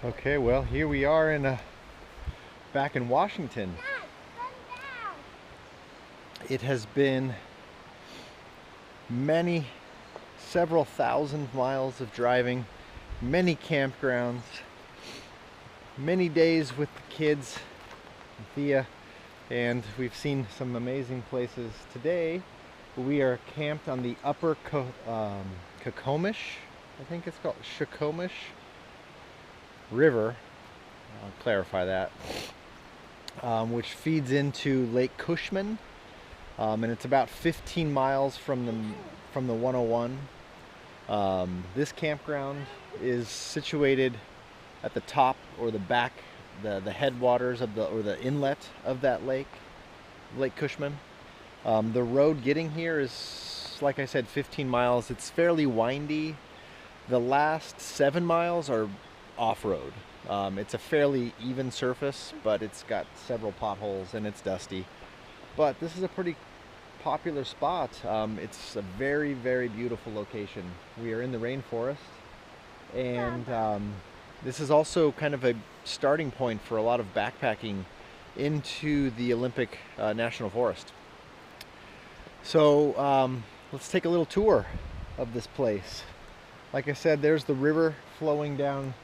Okay, well, here we are back in Washington. It has been several thousand miles of driving, many campgrounds, many days with the kids, Thea, and we've seen some amazing places. Today, we are camped on the upper Skokomish, I think it's called Skokomish River. I'll clarify that. Which feeds into Lake Cushman, and it's about 15 miles from the 101. This campground is situated at the top or the back, the headwaters of the inlet of that lake, Lake Cushman. The road getting here is, like I said, 15 miles. It's fairly windy. The last 7 miles are off-road. It's a fairly even surface, but it's got several potholes and it's dusty. But this is a pretty popular spot. It's a very, very beautiful location. We are in the rainforest, and this is also kind of a starting point for a lot of backpacking into the Olympic National Forest. So let's take a little tour of this place. Like I said, there's the river flowing down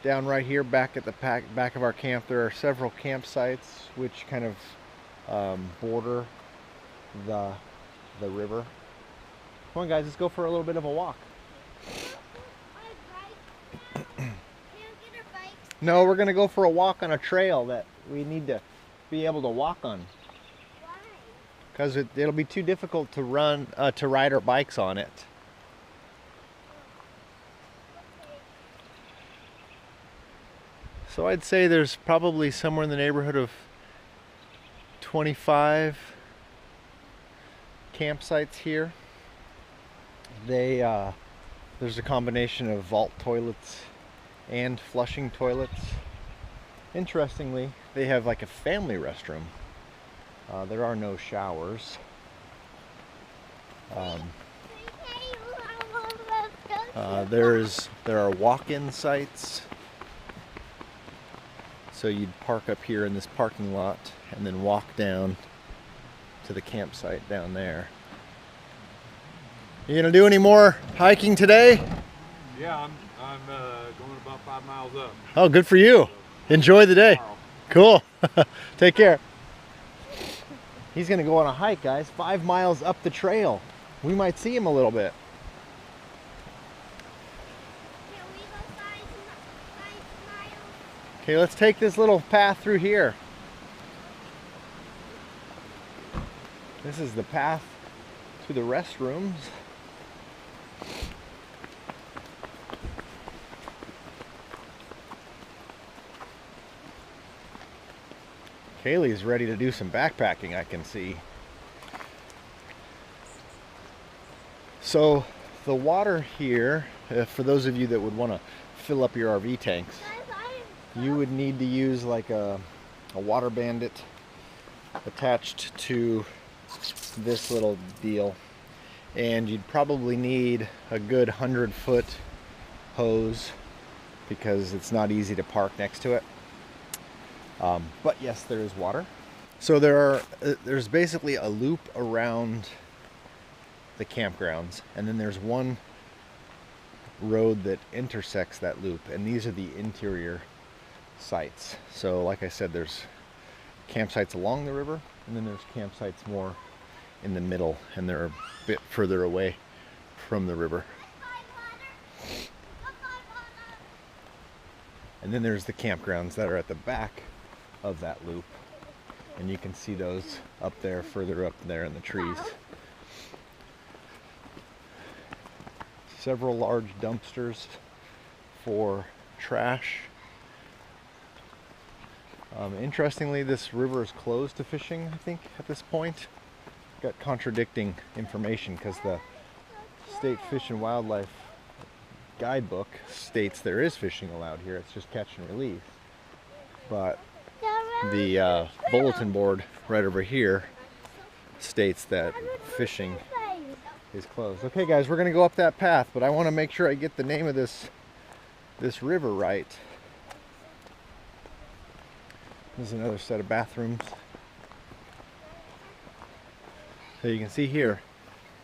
right here back at the back of our camp. There are several campsites which kind of border the river. Come on, guys, let's go for a little bit of a walk. No, we're gonna go for a walk on a trail that we need to be able to walk on. Why? Because it'll be too difficult to ride our bikes on it. So I'd say there's probably somewhere in the neighborhood of 25 campsites here. There's a combination of vault toilets and flushing toilets. Interestingly, they have like a family restroom. There are no showers. There are walk-in sites. So you'd park up here in this parking lot and then walk down to the campsite down there. You gonna do any more hiking today? Yeah, I'm going about 5 miles up. Oh, good for you. Enjoy the day. Cool. Take care. He's gonna go on a hike, guys. 5 miles up the trail. We might see him a little bit. Okay, let's take this little path through here. This is the path to the restrooms. Kaylee's ready to do some backpacking, I can see. So the water here, for those of you that would want to fill up your RV tanks, you would need to use like a water bandit attached to this little deal, and you'd probably need a good 100-foot hose because it's not easy to park next to it. But yes, there is water. So there's basically a loop around the campgrounds, and then there's one road that intersects that loop, and these are the interior sites. So like I said, there's campsites along the river, and then there's campsites more in the middle, and they're a bit further away from the river. And then there's the campgrounds that are at the back of that loop, and you can see those up there, further up there in the trees. Several large dumpsters for trash. Interestingly, this river is closed to fishing, I think, at this point. Got contradicting information because the State Fish and Wildlife guidebook states there is fishing allowed here. It's just catch and release. But the bulletin board right over here states that fishing is closed. Okay, guys, we're gonna go up that path, but I want to make sure I get the name of this river right. There's another set of bathrooms. So you can see here,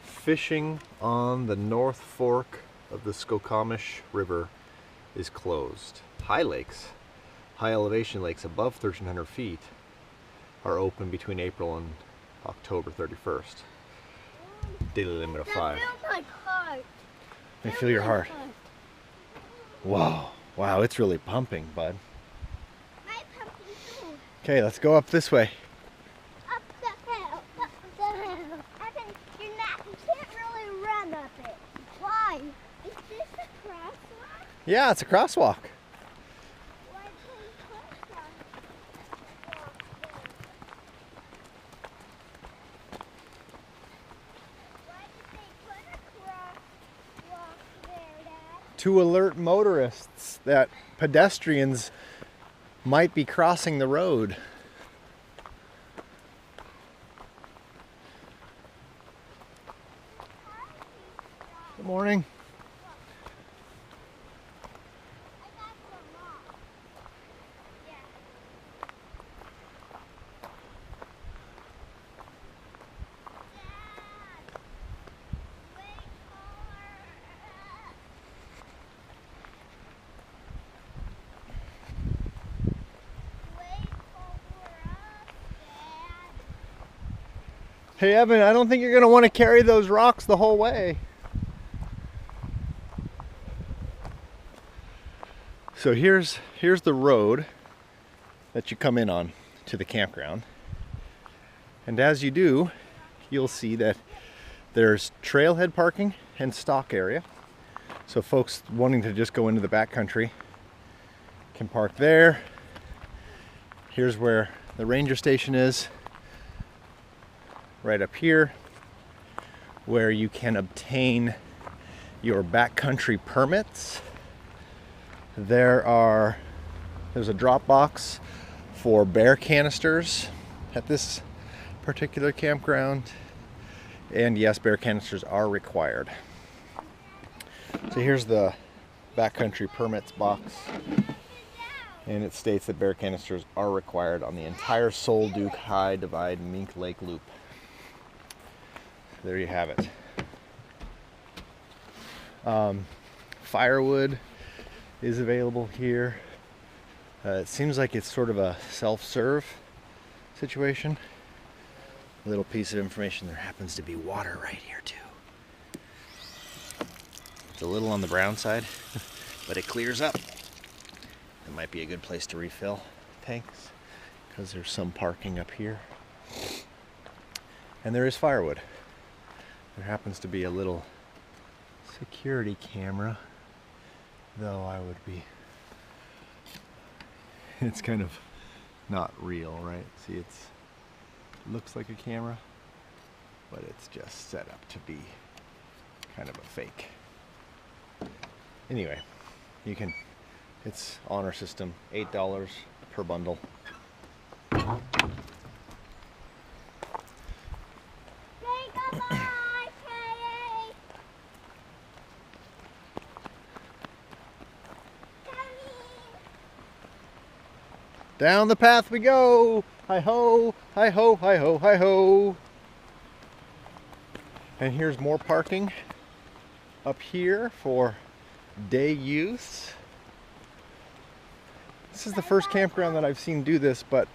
fishing on the North Fork of the Skokomish River is closed. High lakes, high elevation lakes above 1,300 feet are open between April and October 31st. Daily limit of 5. My heart. Let me feel your heart. Whoa, wow, it's really pumping, bud. My pumpkin too. Okay, let's go up this way. Up the hill, up the hill. Evan, you can't really run up it. Why? Is this a crosswalk? Yeah, it's a crosswalk. Why can you crosswalk there? Why did they put a crosswalk there, Dad? To alert motorists that pedestrians might be crossing the road. Good morning. I got some rocks. Yeah. Dad, wait for Wait for us, Dad. Hey Evan, I don't think you're gonna want to carry those rocks the whole way. So here's the road that you come in on to the campground. And as you do, you'll see that there's trailhead parking and stock area. So folks wanting to just go into the backcountry can park there. Here's where the ranger station is, right up here, where you can obtain your backcountry permits. There's a drop box for bear canisters at this particular campground. And yes, bear canisters are required. So here's the backcountry permits box. And it states that bear canisters are required on the entire Sol Duke High Divide Mink Lake Loop. There you have it. Firewood is available here. It seems like it's sort of a self-serve situation. A little piece of information, there happens to be water right here too. It's a little on the brown side, but it clears up. It might be a good place to refill tanks because there's some parking up here. And there is firewood. There happens to be a little security camera, though I would be, it's kind of not real, right? See, it looks like a camera, but it's just set up to be kind of a fake. Anyway, it's honor system, $8 per bundle. Say goodbye, Kay. Down the path we go! Hi-ho, hi-ho, hi-ho, hi-ho! And here's more parking up here for day use. This is the first campground that I've seen do this, but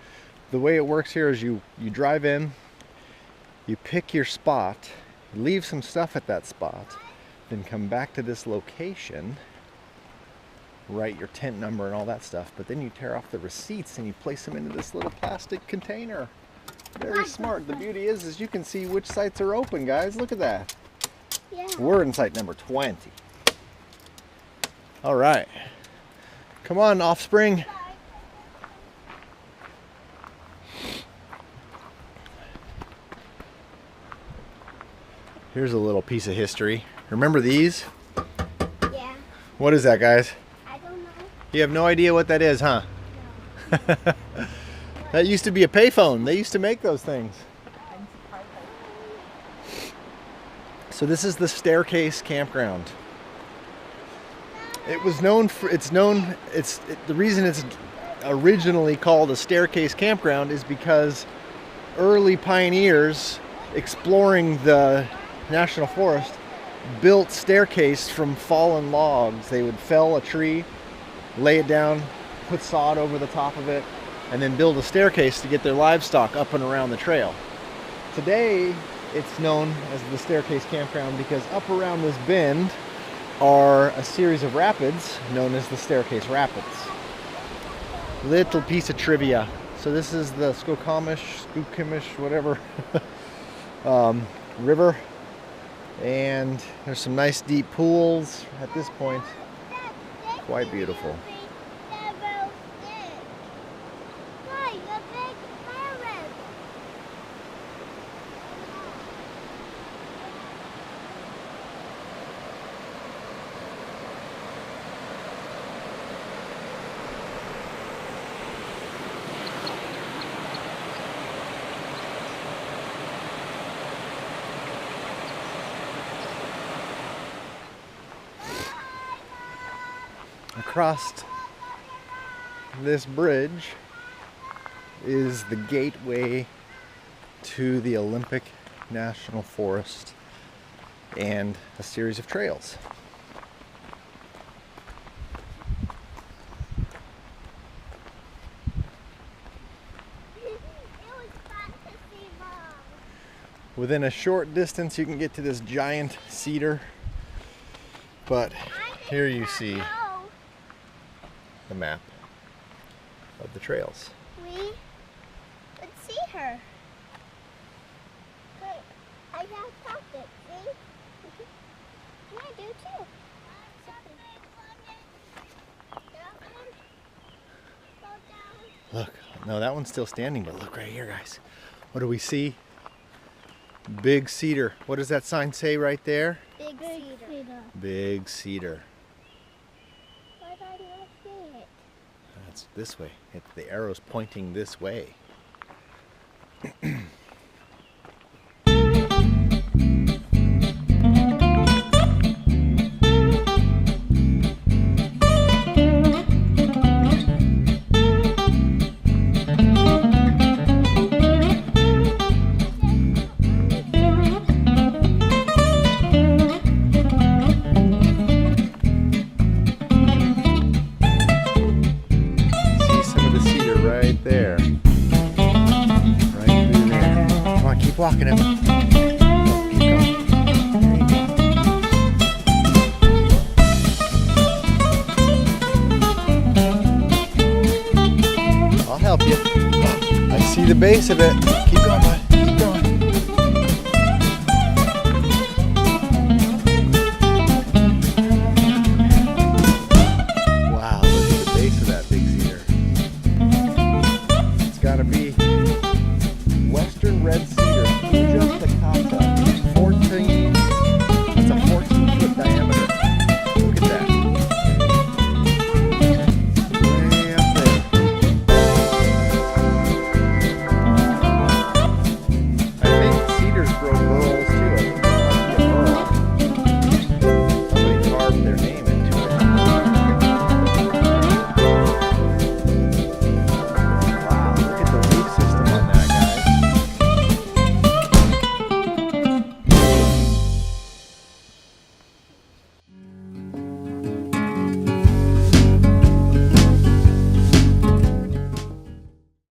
the way it works here is you drive in, you pick your spot, leave some stuff at that spot, then come back to this location, write your tent number and all that stuff, but then you tear off the receipts and you place them into this little plastic container. Very smart. The beauty is you can see which sites are open, guys. Look at that. Yeah. We're in site number 20. All right. Come on, Offspring. Here's a little piece of history. Remember these? Yeah. What is that, guys? I don't know. You have no idea what that is, huh? No. That used to be a payphone. They used to make those things. So this is the Staircase Campground. It was known for, the reason it's originally called a Staircase Campground is because early pioneers exploring the national forest built staircase from fallen logs. They would fell a tree, lay it down, put sod over the top of it, and then build a staircase to get their livestock up and around the trail. Today, it's known as the Staircase Campground because up around this bend are a series of rapids known as the Staircase Rapids. Little piece of trivia. So this is the Skokomish, whatever, river. And there's some nice deep pools at this point. Quite beautiful. Across this bridge is the gateway to the Olympic National Forest and a series of trails. Within a short distance you can get to this giant cedar, but here you see the map of the trails. We would see her. But I have popped it, see? And I do too. Look, no, that one's still standing, but look right here, guys. What do we see? Big cedar. What does that sign say right there? Big cedar. Big cedar. Why do I not see it? That's this way. The arrow's pointing this way. There. Right through there. Come on, keep walking him. Keep going. There you go. I'll help you. I see the base of it. Keep going.